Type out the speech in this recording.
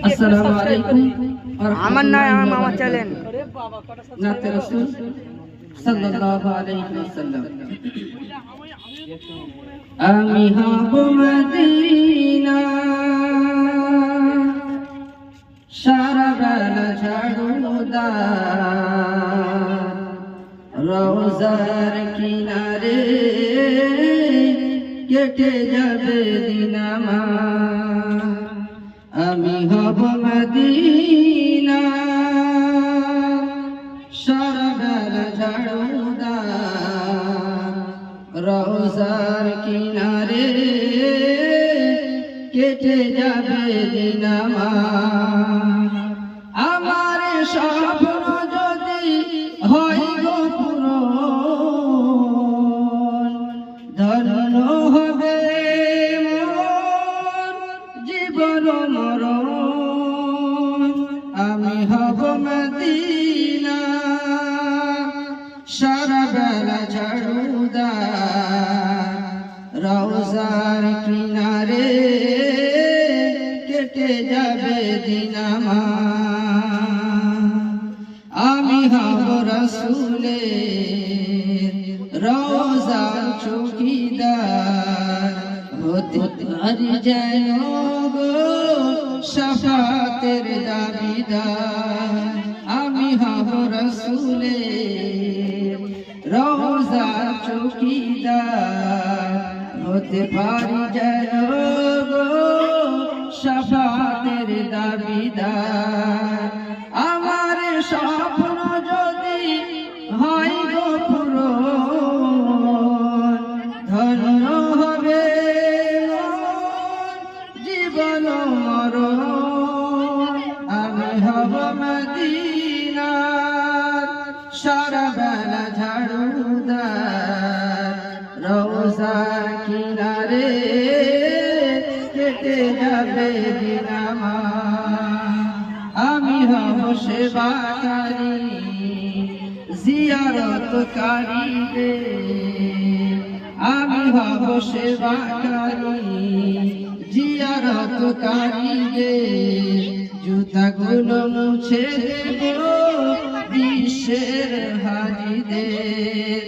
আসসালামু আলাইকুম আমার নাম আমার চ্যানেল নাতে রাসূল সাল্লাল্লাহু আলাইহি ওয়াসাল্লাম। আমি হব মদিনা সারা বেলা ঝাড়ুদার, রওজার কিনারে কেটে যাবে দিন আমার। আমি হব মদিনা সারা বেলা ঝাড়ুদার, রওজার কিনারে কেটে যাবে দিন আমার। আমার স্বপ্ন যদি হয় গো পূরণ, ধন্য হবে মোর জীবন মরণ। আমি হব মদিনা সারা বেলা ঝাড়ুদার, রওজার কিনারে কেটে যাবে দিন আমার। আমি হব রাসূলের রওজার চৌকিদার, হতে পারি যেন গো শাফাতের দাবিদার। আমি হব রাসূলের রওজার চৌকিদার, হতে পারি যেন গো শাফাতের দাবিদার। আমার স্বপ্ন যদি হয় গো পূরণ, ধন্য হবে জীবন মরণ। আমি হব মদিনার সারা বেলা ঝাড়ুদার, রওজার কিনারে কেটে যাবে দিন আমার। আমি হব সেবাকারী জিয়ারতকারী রে, আমি হব সেবাকারী জিয়ারতকারী রে। জুতাগুলো মুছে দেব বিশ্বের হাজিদের,